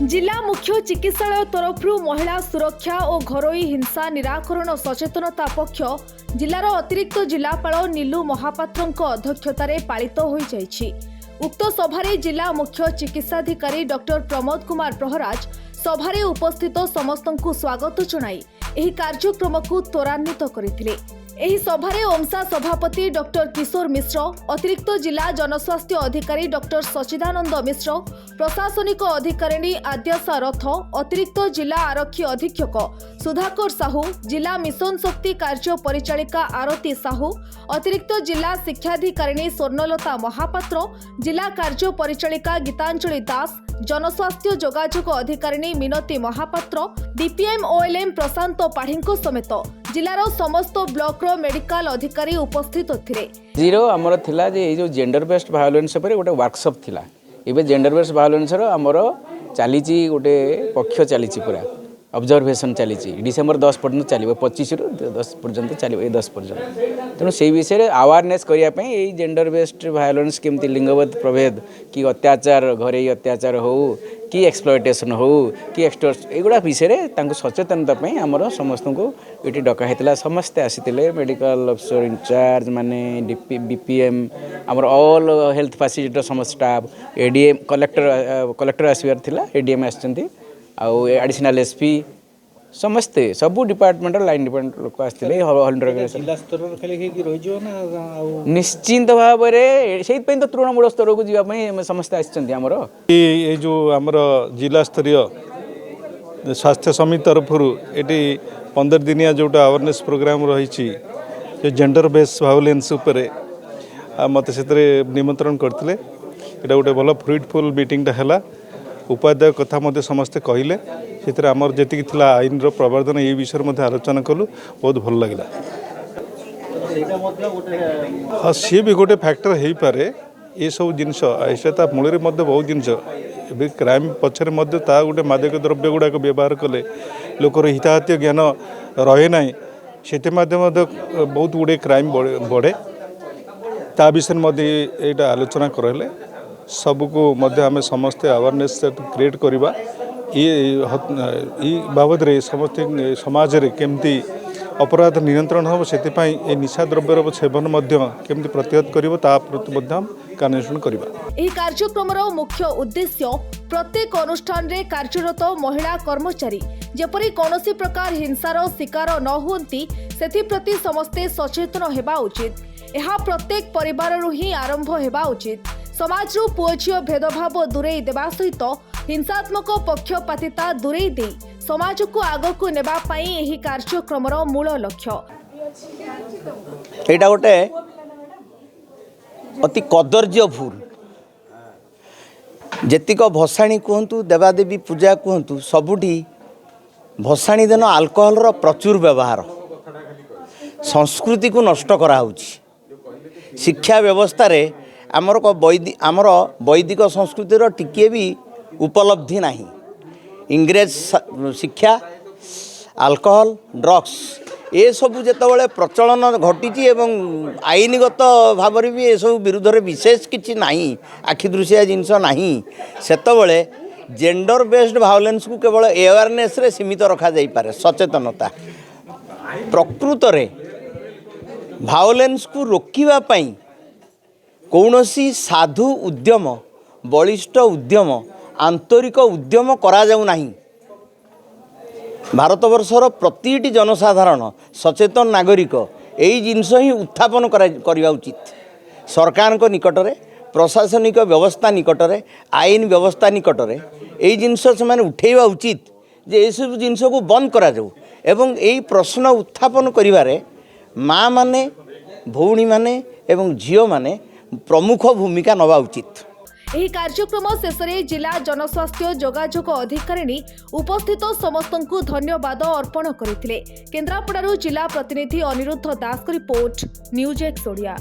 जिला मुख्य चिकित्सालय तरफ महिला सुरक्षा और घरोई हिंसा निराकरण सचेतनता पक्ष जिलार अतिरिक्त जिलापाल नीलू महापात्र अध्यक्षतार पालित हो जाइछि। उक्त सभारे जिला मुख्य चिकित्साधिकारी डॉक्टर प्रमोद कुमार प्रहराज सभारे उपस्थित समस्तंकु स्वागत जणाई एही कार्यक्रम को त्वरान्वित करथिले। एही सभारे ओमसा सभापति डॉक्टर किशोर मिश्र, अतिरिक्त जिला जनस्वास्थ्य अधिकारी डॉक्टर सचिदानंद मिश्र, प्रशासनिक अधिकारिणी आद्यशा रथ, अतिरिक्त जिला आरक्षी अधीक्षक सुधाकर साहू, जिला मिशन शक्ति कार्य परिचालिका आरती साहू, अतिरिक्त जिला शिक्षाधिकारिणी स्वर्णलता महापात्र, जिला कार्य परिचालिका गीतांजलि दास, जनस्वास्थ्य जोगाजोग अधिकारिणी मिनती महापात्र, डीपीएम ओएलएम प्रशांत पाढ़ी समेत जिलार समस्त ब्लॉक रो मेडिकल अधिकारी उपस्थित थिले। जीरो आमर थिला जे ए जो जेंडर बेस्ड वायोलेंस पर गोटे वर्कशॉप थिला। एबे जेंडर बेस्ड वायोलेंस रो आमर चलीची गोटे पक्ष चलीची पूरा ऑब्जर्वेशन चलीची डिसेंबर 10 पर्यंत चलिबो 25 रु 10 पर्यंत चलिबो ए 10 पर्यंत। तेणु से विषय रे अवेयरनेस करिया पई ए जेंडर बेस्ड वायोलेंस केमती लिंगगत प्रभेद कि अत्याचार घरे अत्याचार हो कि एक्सप्लॉयटेशन हो कि एक्सटॉर्शन एगुड़ा विषय रे तांको सचेतनता पई हमर समस्त को एटी डका हेतला। समस्त आसीतिले मेडिकल ऑफिसर इंचार्ज माने बीपीएम हमर ऑल हेल्थ फैसिलिटी समस्त स्टाफ एडीएम कलेक्टर आसीबार थिला एडीएम आछंती आउ एडिशनल एसपी समस्ते सबू डिपार्टमेंट लाइन डिपार्टमेंट लोक आसते जिला स्तर निश्चिंत भाव से तो तृणमूल स्तर को जावाई समस्ते आमर ये जो आमर जिला स्तरीय स्वास्थ्य समिति तरफ ये 15 दिनिया जोटा अवेयरनेस प्रोग्राम रही जेंडर बेस्ड वायोलेंस मत से निमंत्रण करते ये गोटे भल फ्रुटफुल मीटिंगटा है। उपाध्याय कथा मध्य समस्ते कहले से आमर जी थिला आईन रो प्रवर्धन ये विषय में आलोचना कलु बहुत भल लगे। हाँ सी भी गोटे फैक्टर हो पारे ये सब जिनस ऐसा मूल बहुत जिनस क्राइम पछरे गोटे मादक द्रव्य गुड़ाक व्यवहार कले लोकर हिताहत्य ज्ञान रहे ना से बहुत गुड़े क्राइम बढ़े ता विषय में आलोचना करले सबको आम समस्ते अवेयरनेस क्रिएट करवा ये बाबद रे समस्त समाज रे केमती अपराध नियंत्रण हम से निशा द्रव्यर सेवन केमती प्रतिहत करिवो ता प्रति कार्यान्वयन करबा। एही कार्यक्रमर मुख्य उद्देश्य प्रत्येक अनुष्ठान रे कार्यरत महिला कर्मचारी जेपरी कोनोसी प्रकार हिंसार शिकार न होंती सेथि प्रति समस्ते सचेतन हेबा उचित। एहा प्रत्येक परिवार रु ही आरंभ हेबा उचित। समाज रो पुओ झियो भेदभाव दूरेई देबा सहित हिंसात्मक पक्षपातिता दूरेई दे समाज को आगकू नेबा पई एही कार्यक्रमर मूल लक्ष्य। एटा गोटे अति कदर्य भूल जेतिक भसाणी कहतु देवादेवी पूजा कहतु सबुठी भसाणी दिन आल्कोहल रो प्रचुर व्यवहार संस्कृति को नष्ट करा होछि। शिक्षा व्यवस्था रे आमर वैदिक संस्कृतिर टिके भी उपलब्धि नहीं। इंग्रेज शिक्षा अल्कोहल ड्रग्स ये सबू जितेबाला प्रचलन घटी एवं आईनगत भाव भी ये सब विरुद्ध में विशेष किसी ना आखि दृश्या जिनस ना सेतबले जेंडर बेस्ड वायोलेंस को केवल अवेयरनेस रे सीमित रखा जाई पारे सचेतनता प्रकृत रे वायोलेंस को रोकिबा पई कौनसी साधु उद्यम बलिष्ठ उद्यम आंतरिक उद्यम करा जाऊ नहीं। भारतवर्षर प्रतिटी जनसाधारण सचेतन नागरिक यही जिनस ही उत्थापन करवा उचित। सरकार को निकट में प्रशासनिक व्यवस्था निकट में आईन व्यवस्था निकट में यही जिनस से उठेवा उचित जे ये सब जिनस को बंद करा जाऊ एवं यही प्रश्न उत्थापन करिवारे माँ माने भौणी माने एवं झियो माने प्रमुख भूमिका नवा उचित। एही कार्यक्रम शेषे जिला जनस्वास्थ्य जोगाजोग अधिकारिणी उपस्थित समस्तंकु धन्यवाद अर्पण करथिले। केन्द्रापड़ारू जिला प्रतिनिधि अनिरुद्ध दास रिपोर्ट न्यूज एक्स ओडिया।